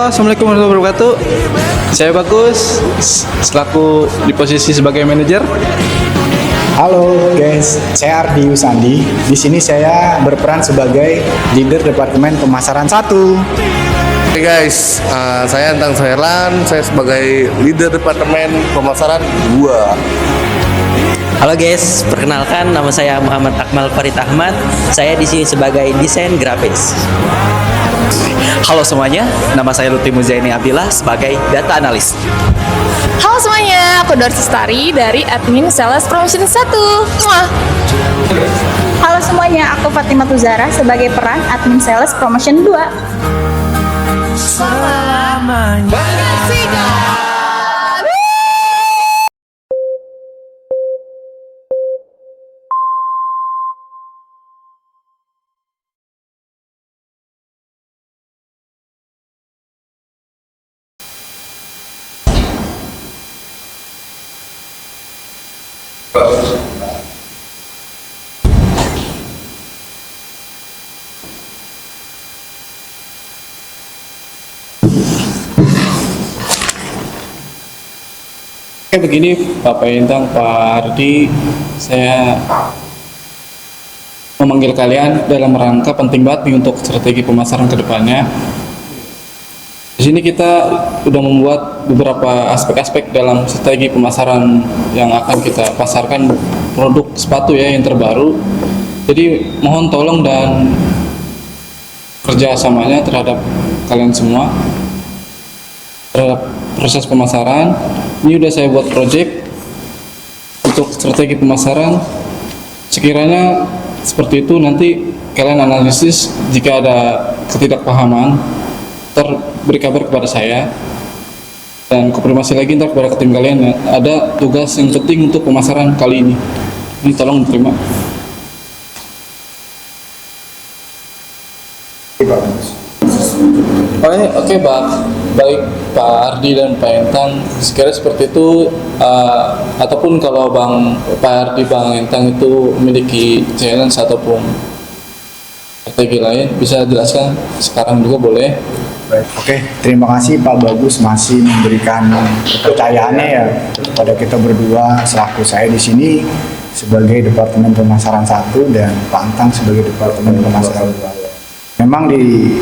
Halo, assalamualaikum warahmatullahi wabarakatuh. Saya Bagus, selaku di posisi sebagai manajer. Halo guys, saya Ardi Yusandi. Di sini saya berperan sebagai leader Departemen Pemasaran 1. Oke guys, saya Antang Soherlan, saya sebagai leader Departemen Pemasaran 2. Halo guys, perkenalkan nama saya Muhammad Akmal Farid Ahmad. Saya di sini sebagai desain grafis. Halo semuanya, nama saya Lutfi Muzaini Abdillah sebagai data analis. Halo semuanya, aku Dorsi Stari dari Admin Sales Promotion 1. Muah. Halo semuanya, aku Fatimah Tuzara sebagai peran Admin Sales Promotion 2. Oke, begini Pak Paintang, Pak Ardi, saya memanggil kalian dalam rangka penting banget nih untuk strategi pemasaran ke depannya. Di sini kita sudah membuat beberapa aspek-aspek dalam strategi pemasaran yang akan kita pasarkan produk sepatu ya yang terbaru. Jadi mohon tolong dan kerjasamanya terhadap kalian semua terhadap proses pemasaran. Ini udah saya buat project untuk strategi pemasaran. Sekiranya seperti itu, nanti kalian analisis. Jika ada ketidakpahaman, beri kabar kepada saya dan konfirmasi lagi ntar kepada tim kalian ya. Ada tugas yang penting untuk pemasaran kali ini. Ini tolong diterima. Oke, baik Pak Ardi dan Pak Entang, sekiranya seperti itu, ataupun kalau Pak Ardi, Bang Entang itu memiliki challenge ataupun strategi lain, bisa jelaskan sekarang juga boleh. Oke, terima kasih Pak Bagus masih memberikan kepercayaannya ya kepada kita berdua, selaku saya di sini sebagai Departemen Pemasaran 1 dan Pak Antang sebagai Departemen Pemasaran 2. Memang di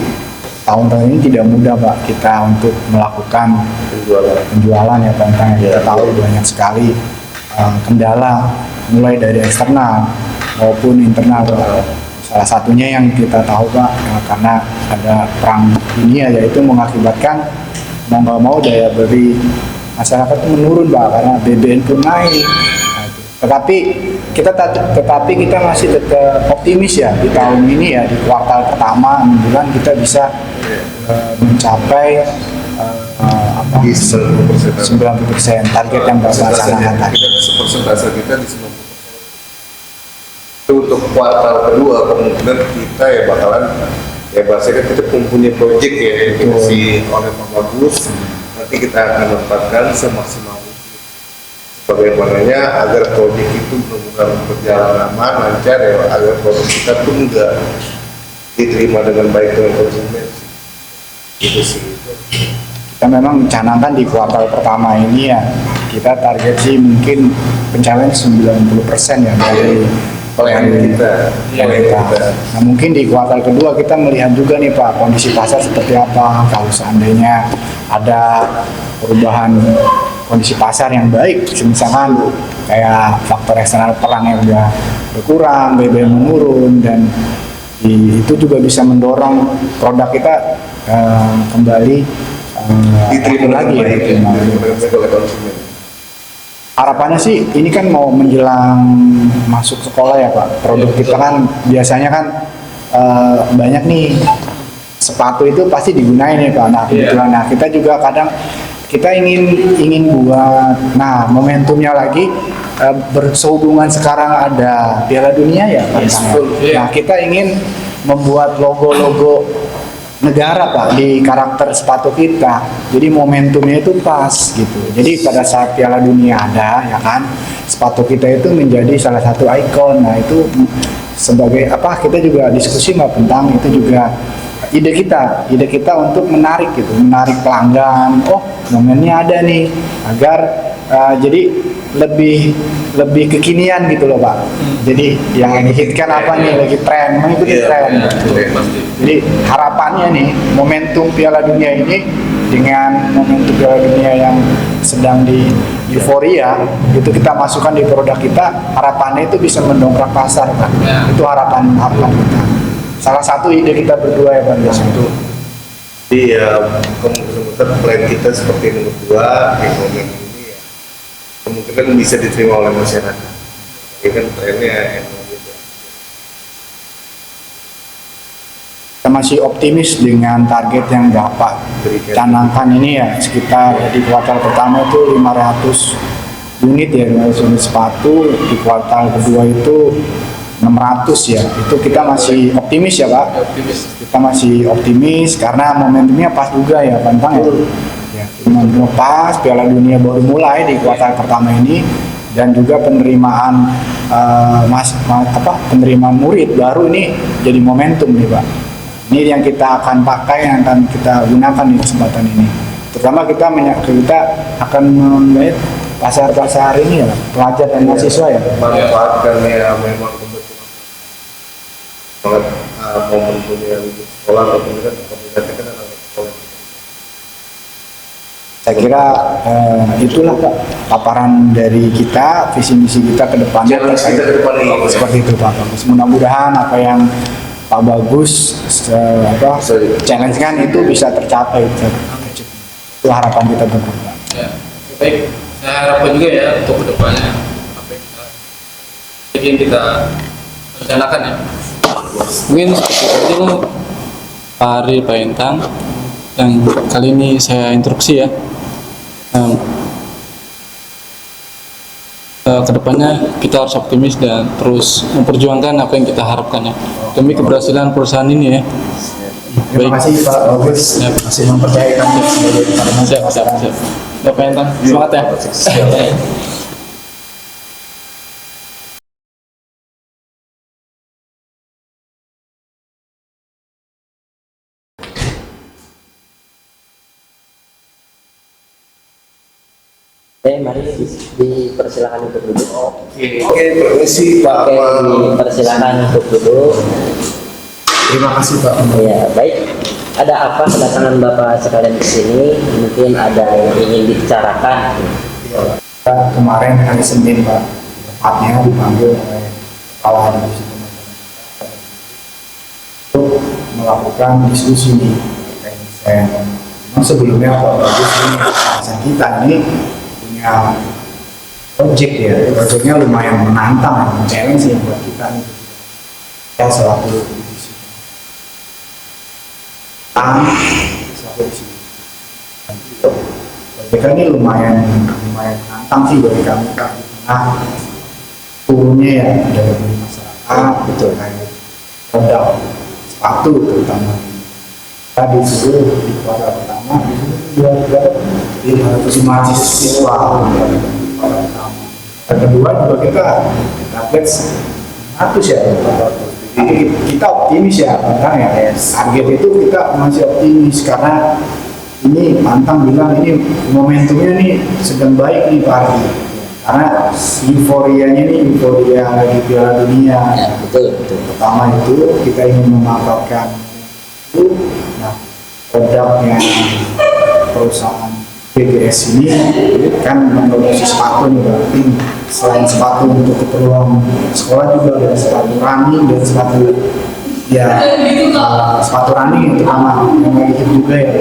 tahun-tahun ini tidak mudah Pak kita untuk melakukan penjualan ya Pak Antang. Kita tahu banyak sekali kendala mulai dari eksternal maupun internal Pak. Salah satunya yang kita tahu Pak, karena ada perang dunia, yaitu mengakibatkan mau nggak mau daya beli masyarakat itu menurun Pak, karena BBM pun naik. Tetapi kita masih tetap optimis ya di tahun ini ya, di kuartal pertama 6 bulan kita bisa mencapai 90% target yang berlaksanakan tadi. Persentase kita di 90%. Untuk kuartal kedua kemungkinan kita ya bakalan ya bahasanya kita mempunyai proyek ya yang dikasih oleh Pak Bagus. Nanti kita akan menempatkan semaksimal mungkin bagaimananya agar proyek itu benar-benar berjalan aman, lancar ya, agar produk kita pun juga diterima dengan baik oleh konsumen. Itu sih. Kita memang mencanangkan di kuartal pertama ini ya, kita target sih mungkin pencapaian 90% ya dari kita. Nah, mungkin di kuartal kedua kita melihat juga nih Pak, kondisi pasar seperti apa. Kalau seandainya ada perubahan kondisi pasar yang baik, misalkan kayak faktor eksternal perang yang udah berkurang, BBM menurun, dan itu juga bisa mendorong produk kita kembali diterima lagi ya, diterima oleh konsumen. Harapannya sih ini kan mau menjelang masuk sekolah ya Pak. Produk kita kan biasanya kan banyak nih sepatu itu pasti digunain ya Pak. Nah kebetulan nah kita juga kadang kita ingin buat, nah momentumnya lagi bersehubungan sekarang ada Piala Dunia ya Pak. Nah kita ingin membuat logo-logo negara Pak di karakter sepatu kita, jadi momentumnya itu pas gitu. Jadi pada saat Piala Dunia ada ya kan, sepatu kita itu menjadi salah satu ikon. Nah itu sebagai apa, kita juga diskusi nggak tentang itu juga ide kita untuk menarik pelanggan. Oh, momennya ada nih, agar jadi lebih kekinian gitu loh Pak. Jadi yang lagi hit kan apa nih, lagi tren, mengikuti tren. Jadi harapannya nih, momentum Piala Dunia ini dengan momentum Piala Dunia yang sedang di euforia, itu kita masukkan di produk kita, harapannya itu bisa mendongkrak pasar Pak. Itu harapan kita. Salah satu ide kita berdua ya Pak. Itu. Jadi kemungkinan plan kita seperti nomor 2 di momen ini ya, kemungkinan bisa diterima oleh masyarakat. Ini kan trennya emang gitu. Kita masih optimis dengan target yang dapat canangkan ini ya, sekitar di kuartal pertama itu 500 unit ya, 500 unit sepatu, di kuartal kedua itu 600 ya. Itu kita masih optimis ya Pak. Kita masih optimis karena momentumnya pas juga ya Bantang ya. Momentumnya pas, Piala Dunia baru mulai di kuartal pertama ini, dan juga penerimaan penerimaan murid baru ini jadi momentum nih Pak. Ini yang kita akan pakai, yang akan kita gunakan di kesempatan ini. Terutama kita akan melihat pasar-pasar ini ya, pelajar dan mahasiswa ya. Manfaatkan ya memang kebetulan banget momen yang di sekolah atau pendidikan kan anak sekolah. Saya kira itulah Pak paparan dari kita, visi misi kita ke depannya. Kita ke depan ini seperti itu Pak Bagus. Mudah-mudahan apa yang Pak Bagus challenge kan itu bisa tercapai. Itu harapan kita berdua. Ya, baik. Saya harapkan juga ya untuk kedepannya apa yang kita rencanakan ya. Mungkin seperti itu Pak Ari, Pak Intang, yang kali ini saya instruksi ya. Kedepannya kita harus optimis dan terus memperjuangkan apa yang kita harapkan ya, demi keberhasilan perusahaan ini ya. Terima kasih Pak Bagus, masih mempercayai kami sebagai departemen. Siap. Ya, Pak Intang, semangat ya. Mari dipersilakan untuk duduk. Oke, permisi Pak. Dipersilakan untuk duduk. Terima kasih Pak. Ya, baik. Ada apa kedatangan Bapak sekalian ke sini? Mungkin ada yang ingin dibicarakan. Kita kemarin hari Senin Pak, tepatnya dipanggil oleh Kepala Divisi untuk melakukan diskusi terkait desain. Memang sebelumnya Pak Bagus ini alasan kita ini punya proyeknya lumayan menantang, challenge yang buat kita nih. Ya selaku divisi selaku divisi proyeknya ini lumayan menantang sih bagi kami Kak. Nah, turunnya ya dari masyarakat betul kayak produk sepatu terutama. Tadi dulu di kuartal pertama itu 500 mahasiswa pertama. Yang kedua juga kita target 100 ya. Jadi kita optimis ya, Bang ya. Target itu kita masih optimis karena ini Pantang bilang ini momentumnya nih sedang baik nih Pak Ardi. Karena euforianya nih euforia lagi Piala Dunia. Ya, betul. Pertama itu kita ingin memanfaatkan itu. Nah, produknya perusahaan BGS ini kan memproduksi sepatu nih Pak. Selain sepatu untuk keperluan sekolah juga ada sepatu running dan sepatu sepatu running yang terutama yang lagi hit juga ya.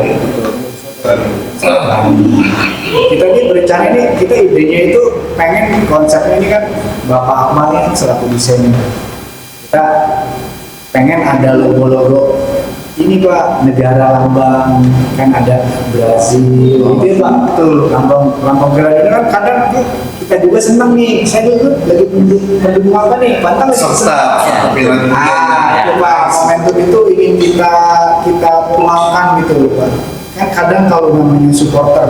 Kita ini berencana ini, kita idenya itu pengen konsepnya ini kan Bapak Akmal ini selaku desainer. Kita pengen ada logo-logo ini Pak, negara lambang kan ada Brazil, itu ya Pak, betul lambang Piala Dunia kan kadang kita juga senang nih, saya dulu lagi mendukung apa nih, Pantang lagi senang. Itu Pak, momentum itu ingin kita tuangkan gitu loh Pak. Kan kadang kalau namanya supporter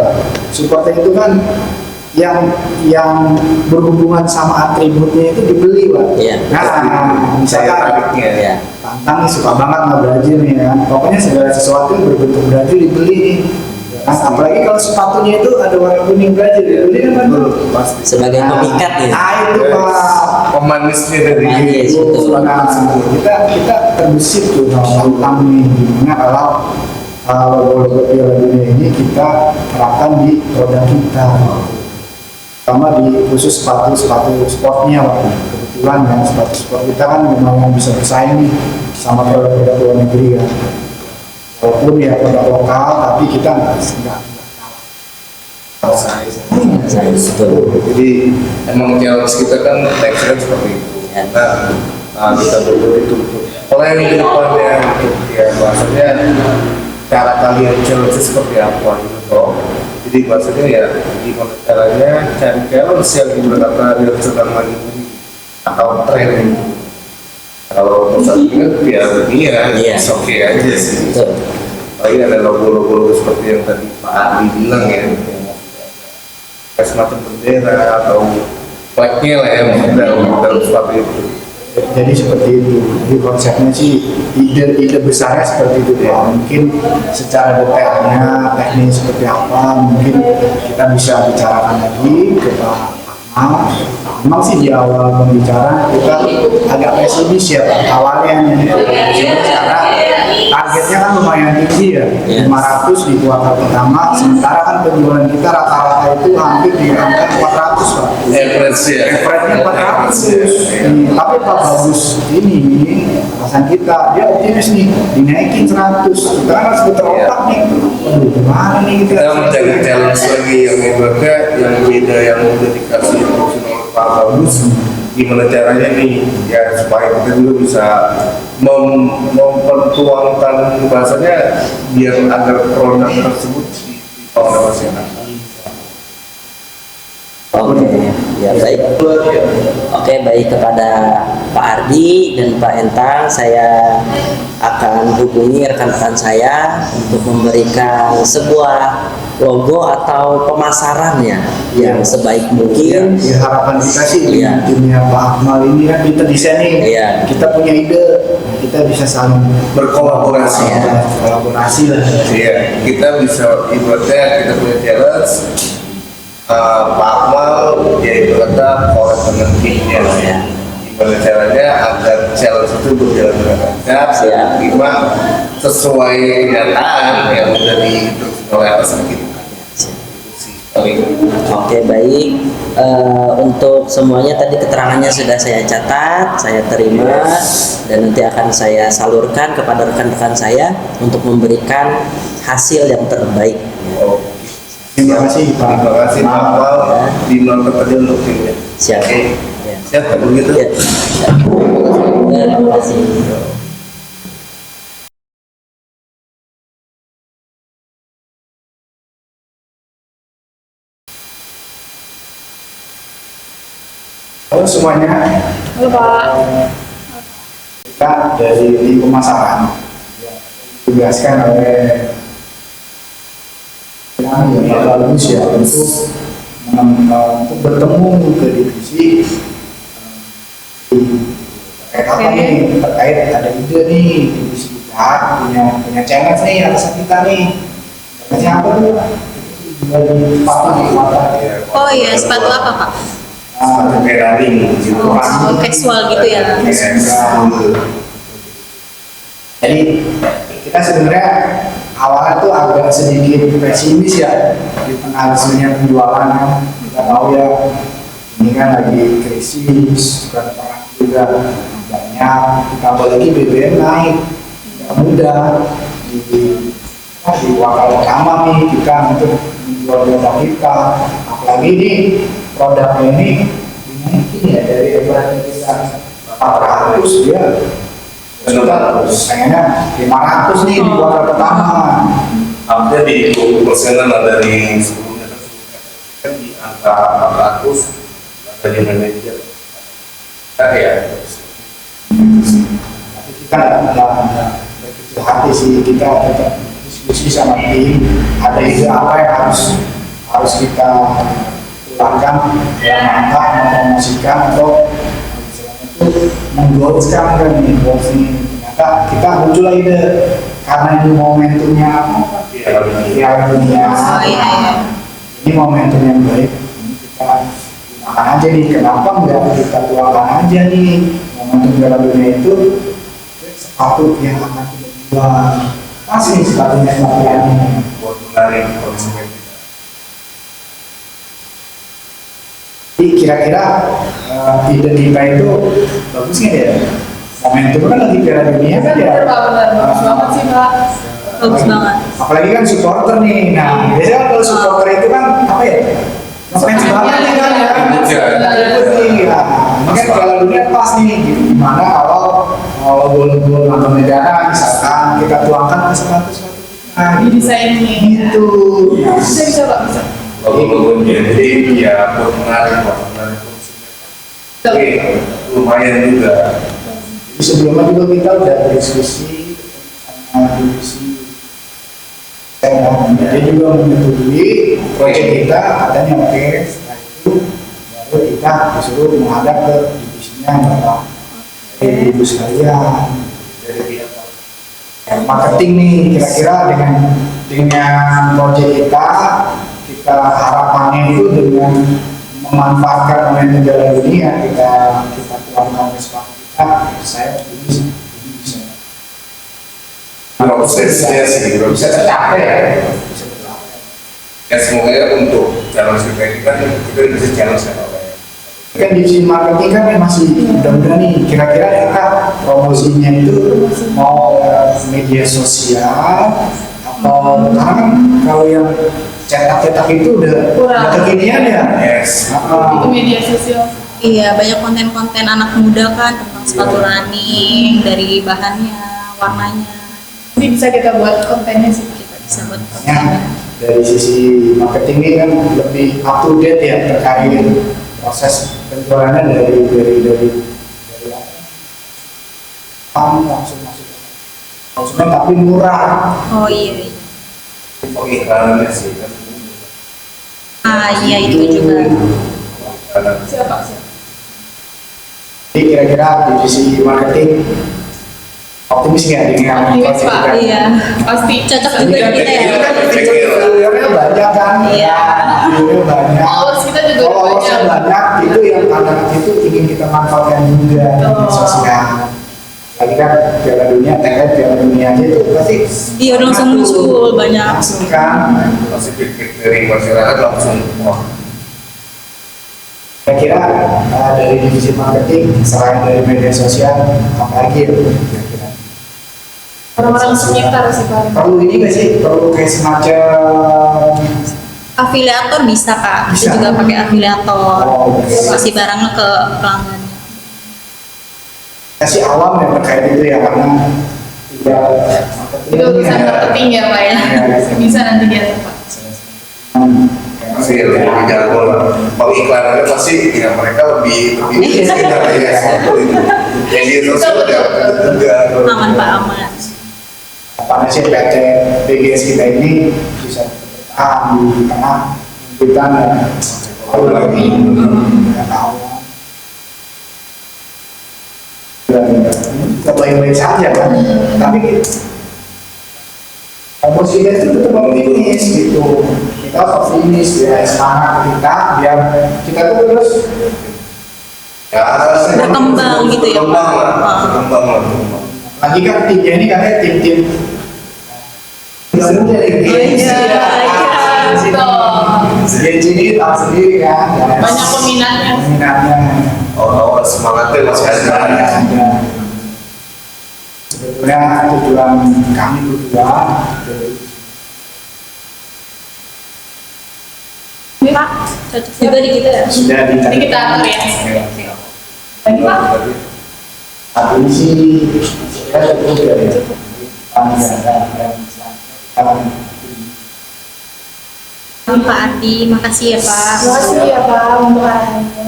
itu kan yang berhubungan sama atributnya itu dibeli Pak. Iya. Nah, misalkan Tantang nih suka banget sama Brazil nih kan. Pokoknya segala sesuatu yang berbentuk Brazil dibeli nih. Nah, apalagi kalau sepatunya itu ada warna kuning Brazil, dibeli kan betul. Pasti. Sebagai pemikat ya. Ah itu Pak. Pemanisnya dari Pemanis, betul. Nah, kita terbesit tuh sama Tantang nih. Gimana kalau logo Piala Dunia ini kita terapkan di produk kita. Sama di khusus sepatu sportnya Pak. Kebetulan kan sepatu sport kita kan memang bisa bersaing nih sama produk luar negeri kan. Walaupun ya produk lokal, tapi kita nggak Jadi emang challenge kita kan next seperti itu. Nah, kita berdua itu plan ke depannya untuk ya bahasanya cara kalian challenge seperti apa gitu toh. Jadi bahasanya ya gimana caranya cari challenge yang berkata yang sedang lagi atau tren. Kalau pusat ingat ya Iya. oke aja sih. Betul. Lagi ada logo-logo seperti yang tadi Pak Adi bilang ya, kayak semacam bendera atau flagnya lah ya dalam sepatu itu. jadi seperti itu. Jadi konsepnya sih ide besarnya seperti itu Pak. Mungkin secara detailnya teknis seperti apa mungkin kita bisa bicarakan lagi ke Pak Akmal. Memang sih di awal pembicaraan kita agak pesimis ya Pak. Awalnya nih pesimis karena targetnya kan lumayan tinggi ya, 500 di kuartal pertama. Sementara kan penjualan kita rata-rata itu hampir di angka 400 Pak. Average ya. Average-nya 400. Tapi Pak Bagus ini alasan kita, dia optimis nih, dinaikin 100. Kita kan harus putar otak nih. Aduh, gimana nih Kita mencari challenge lagi yang ibaratnya yang beda yang udah dikasih profesional Pak Bagus. Gimana caranya nih ya supaya kita juga bisa mempertuangkan bahasanya biar agar produk tersebut dipakai masyarakat. Oke, ya baik. Oke, baik kepada Pak Ardi dan Pak Entang, saya akan hubungi rekan-rekan saya untuk memberikan sebuah logo atau pemasaran ya yang sebaik mungkin. Ya, harapan kita sih di Iya. timnya Pak Akmal ini kan kita desain nih, Iya. kita punya ide, kita bisa saling Berkolaborasi. kolaborasi lah. Iya, kita bisa ibaratnya kita punya challenge. Pak Akmal ya ibaratnya kolab dengan timnya. Gimana caranya agar challenge itu berjalan dengan lancar, Siap. gimana sesuai kenyataan yang sudah diinstruksi oleh atasan kita. Oke, baik. Untuk semuanya tadi keterangannya sudah saya catat, saya terima, dan nanti akan saya salurkan kepada rekan-rekan saya untuk memberikan hasil yang terbaik. Terima kasih Pak. Terima kasih Pak Akmal di nonton tadi untuk timnya. Siap. Oke. Ya. Siap kalau begitu. Ya. Terima kasih. Halo semuanya, Halo Pak. kita dari tim pemasaran ditugaskan oleh Pak Bagus ya untuk bertemu ke divisi terkait apa nih, terkait ada ide nih divisi kita punya challenge nih atas kita nih. Challenge apa tuh? Dari sepatu nih, Oh iya, sepatu apa Pak? Kayak running gitu. Oh, casual gitu ya? Jadi kita sebenarnya awalnya tuh agak sedikit pesimis ya di tengah hasilnya penjualan kan. Kita tahu ya ini kan lagi krisis, bukan perang juga banyak, ditambah lagi BBM naik, nggak mudah di wakil pertama nih kita untuk menjual produk kita, apalagi nih produknya ini dinaikin ya dari lebaran kita 400 dia 400, pengennya 500 nih di kuartal pertama. Hampir di 20%-an dari sebelumnya kan di angka 400 dari manajer. Nah, ya. Tapi kita nggak berkecil hati sih, kita tetap diskusi sama tim, ada ide apa yang harus kita tularkan dalam rangka mempromosikan atau istilahnya itu menggoalskan kan nih, goals nih dengan kita muncul ide karena ini momentumnya Piala Dunia. Oh iya, iya. Ini momentum yang baik. Ini kita gunakan aja nih. Kenapa nggak kita tuangkan aja nih momentum Piala Dunia itu sepatu yang akan kita jual. Pas nih sepatunya ini buat menarik konsumen kita. Jadi kira-kira ide kita itu bagus nggak ya? Momentum kan lagi Piala Dunia kan ya? Benar, bagus banget sih Pak. Bagus banget. Apalagi kan supporter nih. Nah, biasanya kalau supporter itu kan apa ya? Ngefans banget nih kan ya. Ikut nih. Nah, ini kan Piala Dunia pas nih. Gimana kalau gol-gol atau negara misalkan kita tuangkan ke sepatu-sepatu kita. Didesain nih. Gitu. Nah, Bisa Pak, bisa. Logo jadi ya buat menarik konsumen. Oke, lumayan juga. jadi sebelumnya juga kita udah berdiskusi sama divisi. Dia juga menyetujui proyek kita, katanya oke. Setelah itu baru kita disuruh menghadap ke divisinya Bapak. Ibu sekalian dari pihak marketing nih, kira-kira dengan proyek kita harapannya itu dengan memanfaatkan momentum Piala Dunia kita tuangkan ke sepatu kita, saya optimis ini bisa. Prosesnya sih Bisa tercapai ya. Bisa tercapai. ya semoga ya untuk challenge kita ini kan kita bisa challenge ya Pak. Kan divisi marketing kan masih mudah-mudahan nih kira-kira kita promosinya itu mau media sosial atau karena kan kalau yang cetak-cetak itu udah kekinian ya. Yes. Itu media sosial. Iya, banyak konten-konten anak muda kan tentang sepatu running, dari bahannya, warnanya. Ini bisa kita buat kontennya sih. Kita bisa buat Makanya dari sisi marketing ini kan lebih up to date ya terkait proses penjualannya dari langsung masuk ke konsumen tapi murah. Oh iya, iya. Pengiklanannya sih kan. Ah iya, itu juga. Siapa? Jadi kira-kira divisi marketing optimis nggak dengan Optimis, proyek Pak. kita? Iya, pasti cocok juga di kita ya. Ini kan viewernya banyak kan? Iya. Viewernya banyak. Followers kita juga Followersnya banyak. banyak. Itu yang anak itu ingin kita manfaatkan juga di media sosial. Lagi kan Piala Dunia, Piala Dunia aja itu pasti. Iya, langsung muncul banyak. Langsung kan. Masih feedback dari masyarakat langsung wah Kira-kira dari divisi marketing selain dari media sosial apa lagi ya? Kira-kira Orang-orang sekitar sih paling. perlu ini nggak sih? Perlu kayak semacam Afiliator bisa Kak, Bisa. kita juga pakai afiliator. Oh, oke. Kasih barangnya ke pelanggan. kasih awam yang terkait itu ya karena tidak Itu urusan marketing ya Pak ya. Bisa nanti dia Pak. pasti lebih jago lah. Pengiklanannya pasti ya mereka lebih sekitar ya satu itu. Media sosial juga Aman Pak, aman. apanya sih PT BGS kita ini bisa bertahan di tengah kita lagi nggak tahu kita baik-baik saja kan tapi posisinya itu tetap optimis gitu kita optimis ya semangat kita biar kita tuh terus ya Berkembang gitu ya, berkembang lah Pak. berkembang lah berkembang. lagi kan timnya ini katanya tim-tim sebenarnya dari Iya, Gen Z ini tahu sendiri kan Banyak peminatnya. Awal-awal semangatnya masih ada. Sebetulnya tujuan kami berdua Ini Pak. Cocok juga di kita ya. sudah Nanti kita atur ya. Lagi Pak. saat ini sih saya cukup ya kami ada Pak Ardi, makasih ya Pak. Terima kasih ya Pak untuk arahannya.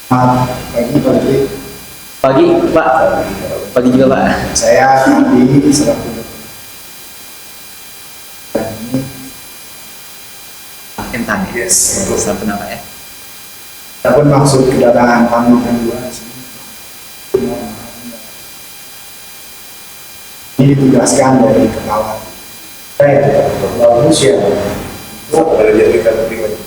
pagi Pagi, Pak. Pagi juga, Pak. saya Andi selaku Entang ya. Yes. Salah kenal Pak ya. Adapun maksud kedatangan kami berdua di sini, ini ditugaskan dari kepala bagus ya Satu derajat kita lebih banyak.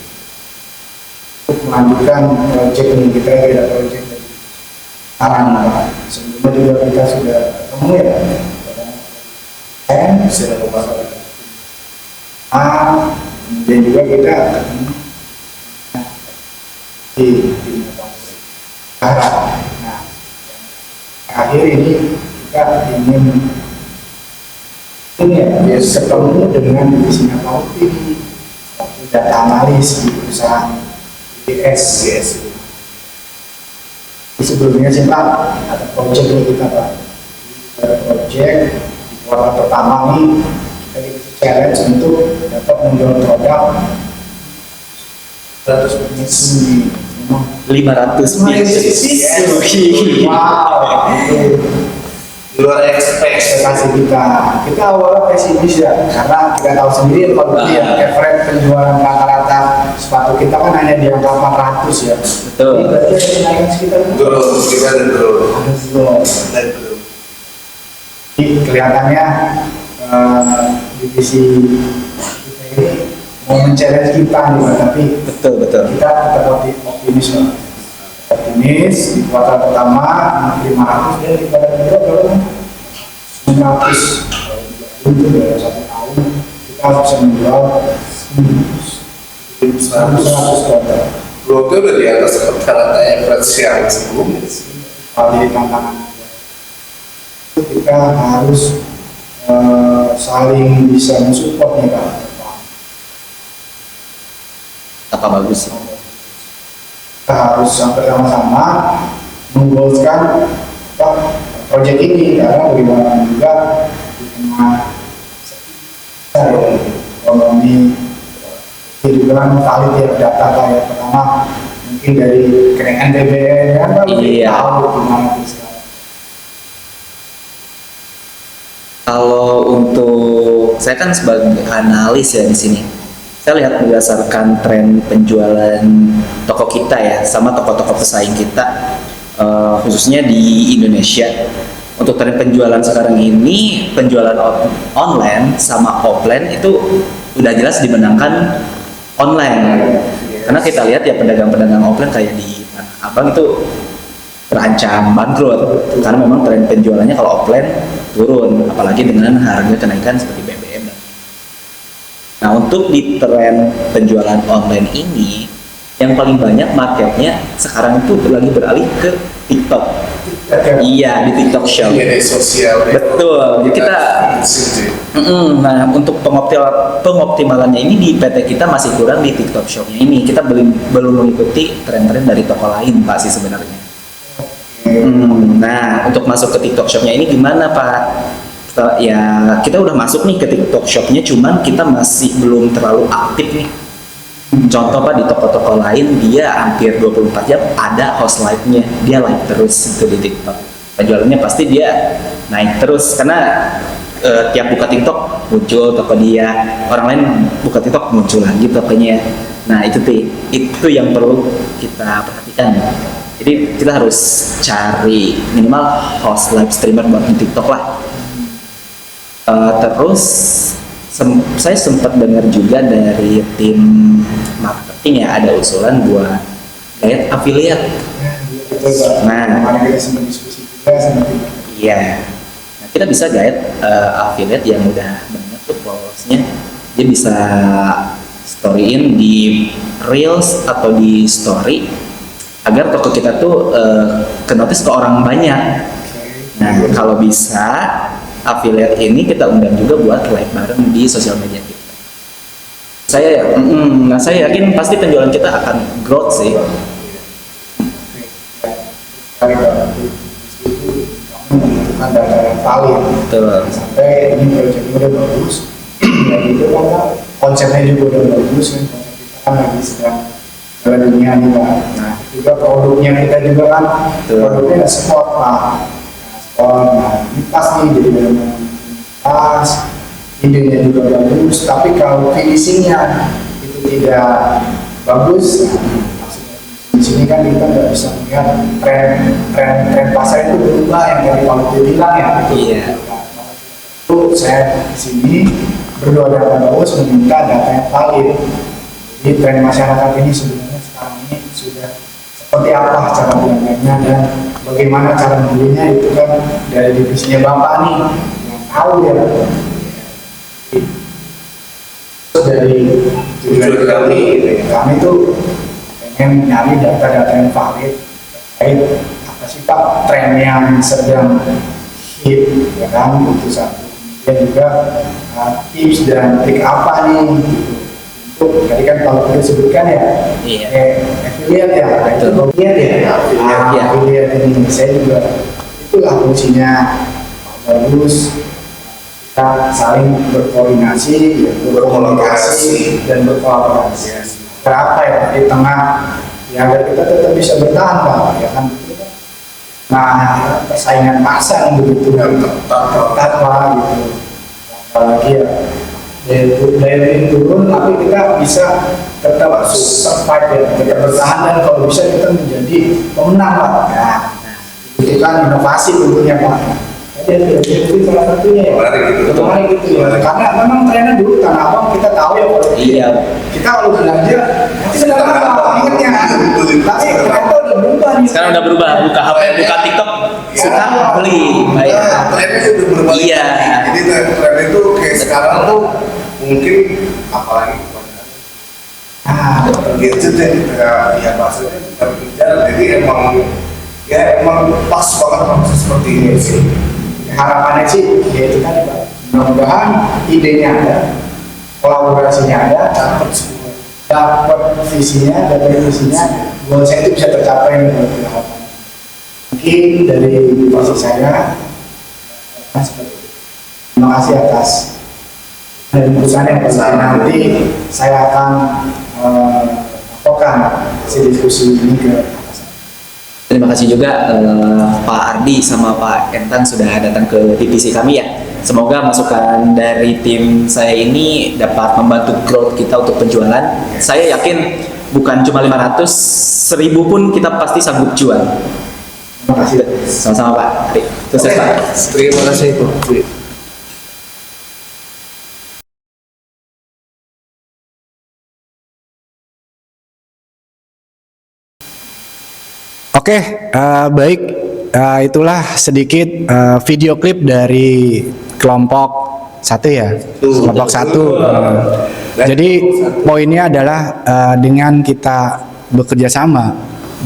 untuk melanjutkan proyek ini. Kita ada proyek dari Arana. Sebelumnya juga kita sudah ketemu ya, Sudah membahas. kemudian juga kita ketemu di Arah. Nah, akhir ini kita ingin ketemu dengan divisinya Pak Uti, data analis di perusahaan IDS. Sebelumnya sih Pak, ada proyek ini kita Pak. Ada proyek di kuartal pertama ini kita dikasih challenge untuk dapat menjual produk 100 piece ini. Memang 500 piece. wow, Luar ekspektasi. ekspektasi kita. Kita awalnya pesimis ya, karena kita tahu sendiri kalau ya average penjualan rata-rata sepatu kita kan hanya di angka 400 ya. Betul. Jadi berarti ada kenaikan sekitar Turun, kita dan turun. Dan turun. Jadi kelihatannya divisi kita ini mau men-challenge kita nih Pak, tapi Betul. kita tetap optimis Pak. Optimis di kuartal pertama 500 dan di kuartal kedua baru 900 untuk dalam 1 tahun kita bisa menjual 100 kuartal. Growth-nya udah di atas rata-rata average yang sebelumnya sih. Kalau jadi tantangan itu kita harus saling bisa mensupport nih Pak. Apa bagus? Kita harus bersama-sama menggolkan proyek ini, karena bagaimana juga di tengah ekonomi kehidupan valid ya, data kayak pertama mungkin dari kenaikan BBM kan Pak, Iya. tahu gimana itu sekarang. Kalau untuk saya kan sebagai analis ya di sini, saya lihat berdasarkan tren penjualan toko kita ya, sama toko-toko pesaing kita, khususnya di Indonesia. Untuk tren penjualan sekarang ini, penjualan online sama offline itu udah jelas dimenangkan online. Karena kita lihat ya pedagang-pedagang offline kayak di Tanah Abang itu terancam bangkrut, karena memang tren penjualannya kalau offline turun, apalagi dengan harga kenaikan seperti BBM. Nah, untuk di tren penjualan online ini, yang paling banyak marketnya sekarang itu lagi beralih ke TikTok. Iya, di TikTok Shop. Media sosial. Betul. Jadi kita, nah untuk pengoptimalannya ini di PT kita masih kurang di TikTok Shop-nya ini. Kita belum mengikuti tren-tren dari toko lain, Pak, sih sebenarnya. Nah, untuk masuk ke TikTok Shop-nya ini gimana, Pak? Ya kita udah masuk nih ke TikTok Shop-nya, cuman kita masih belum terlalu aktif nih. Contoh Pak, di toko-toko lain dia hampir 24 jam ada host live-nya, dia live terus itu di TikTok. Penjualannya pasti dia naik terus karena tiap buka TikTok muncul toko dia, orang lain buka TikTok muncul lagi tokonya. Nah itu yang perlu kita perhatikan. Jadi kita harus cari minimal host live streamer buat di TikTok lah. Terus saya sempat dengar juga dari tim marketing ya, ada usulan buat diet affiliate. Nah, kemarin kita sempat diskusi juga sama tim. iya. Nah, kita bisa diet affiliate yang udah banyak tuh followersnya. Dia bisa storyin di reels atau di story agar toko kita tuh ke-notice ke orang banyak. Nah, kalau bisa affiliate ini kita undang juga buat live bareng di sosial media kita. Saya yakin pasti penjualan kita akan growth sih. Kali itu membutuhkan data yang valid. Betul. Sampai ini proyeknya udah bagus, dan itu kan konsepnya juga udah bagus kan, konsep kita kan lagi sedang dalam dunia nih Pak. Nah juga produknya kita juga kan, produknya ada sport Pak. Nah ini pas nih, jadi benar-benar pas, idenya juga bagus, tapi kalau finishingnya itu tidak bagus. Di sini kan kita nggak bisa melihat tren pasar itu berubah yang dari Pak Lutfi bilang ya. Iya. Itu saya di sini berdua dengan Pak Bagus meminta data yang valid. Jadi tren masyarakat ini sebenarnya sekarang ini sudah seperti apa cara belanja dan bagaimana cara membelinya itu kan dari divisinya Bapak nih yang tahu ya. Terus dari tujuan kami tuh pengen nyari data-data yang valid terkait apa sih Pak tren yang sedang hit ya kan, itu satu. Kemudian juga tips dan trik apa nih gitu. Untuk tadi kan kalau kita sebutkan ya affiliate ya, itu affiliate ya, affiliate ini saya juga itulah fungsinya Pak Bagus, kita saling berkoordinasi, berkomunikasi dan berkolaborasi. Berapa ya di tengah ya agar kita tetap bisa bertahan Pak ya kan. Nah persaingan pasar yang begitu ketat Pak gitu, apalagi ya daya beli turun tapi kita bisa tetap survive ya, tetap bertahan dan kalau bisa kita menjadi pemenang Pak. Nah itu kan inovasi tentunya Pak. Jadi salah satunya ya. Kemarin gitu ya. Karena memang trennya dulu Tanah Abang kita tahu ya kalau kita kalau belanja nanti sedang apa ingetnya. Tapi ternyata udah berubah nih. Sekarang udah berubah, buka HP, buka TikTok, suka beli. Baik. Trennya itu berbalik. Iya. Jadi tren itu kayak sekarang tuh mungkin apalagi gadget ya maksudnya kita berbicara. Jadi emang pas banget seperti ini sih. Harapannya sih ya itu kan Pak, mudah-mudahan idenya ada, kolaborasinya ada, dapat visinya, dapat visinya, goal saya itu bisa tercapai nih kalau kita harapan. Mungkin dari posisi saya seperti itu. Terima kasih atas dari perusahaan yang besar. Nanti saya akan laporkan hasil diskusi ini ke Terima kasih juga Pak Ardi sama Pak Entang sudah datang ke divisi kami ya. Semoga masukan dari tim saya ini dapat membantu growth kita untuk penjualan. Saya yakin bukan cuma 500, 1000 pun kita pasti sanggup jual. Terima kasih. Sama-sama Pak. Sukses Pak. Terima kasih Pak. Oke, baik. Itulah sedikit video klip dari kelompok satu ya, kelompok satu. Jadi poinnya adalah dengan kita bekerja sama,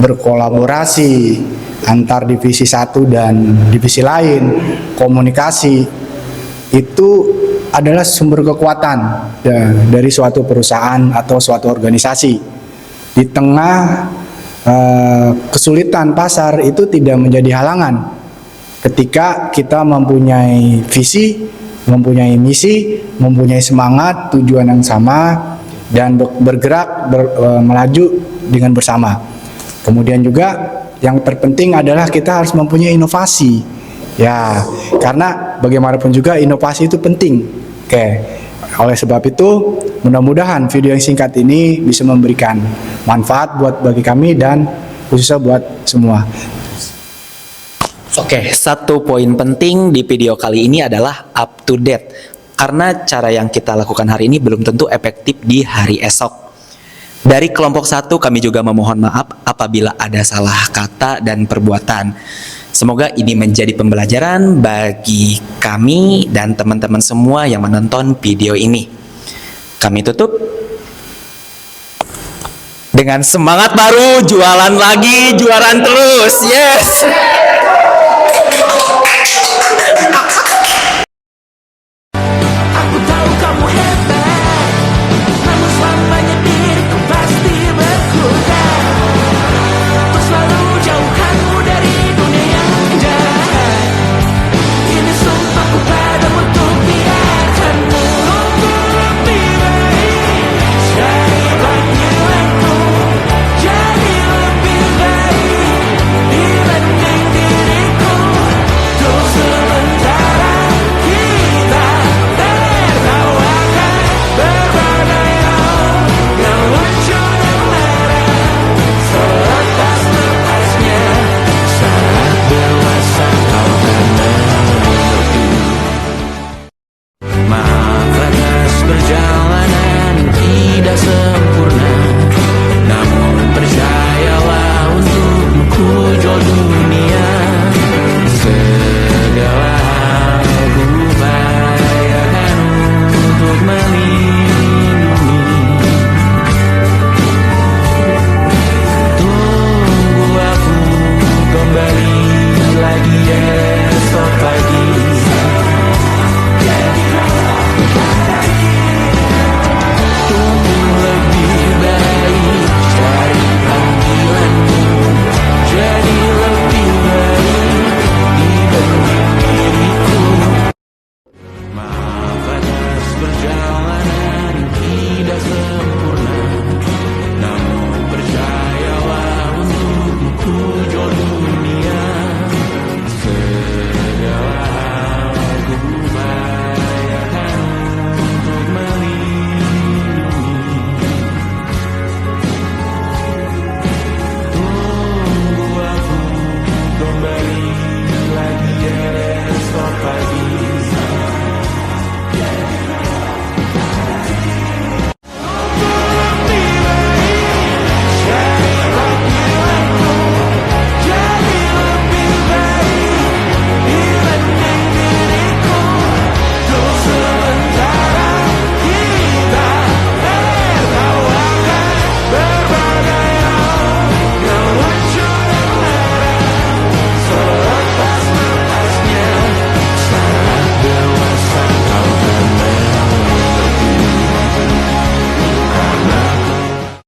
berkolaborasi antar divisi satu dan divisi lain, komunikasi itu adalah sumber kekuatan dari suatu perusahaan atau suatu organisasi. Di tengah kesulitan pasar itu tidak menjadi halangan ketika kita mempunyai visi, mempunyai misi, mempunyai semangat, tujuan yang sama dan bergerak melaju dengan bersama. Kemudian juga yang terpenting adalah kita harus mempunyai inovasi ya, karena bagaimanapun juga inovasi itu penting. Oke, oleh sebab itu mudah-mudahan video yang singkat ini bisa memberikan manfaat bagi kami dan khususnya buat semua. Oke, satu poin penting di video kali ini adalah up to date. Karena cara yang kita lakukan hari ini belum tentu efektif di hari esok. Dari kelompok satu kami juga memohon maaf apabila ada salah kata dan perbuatan. Semoga ini menjadi pembelajaran bagi kami dan teman-teman semua yang menonton video ini. Kami tutup dengan semangat baru, jualan lagi, jualan terus. Yes!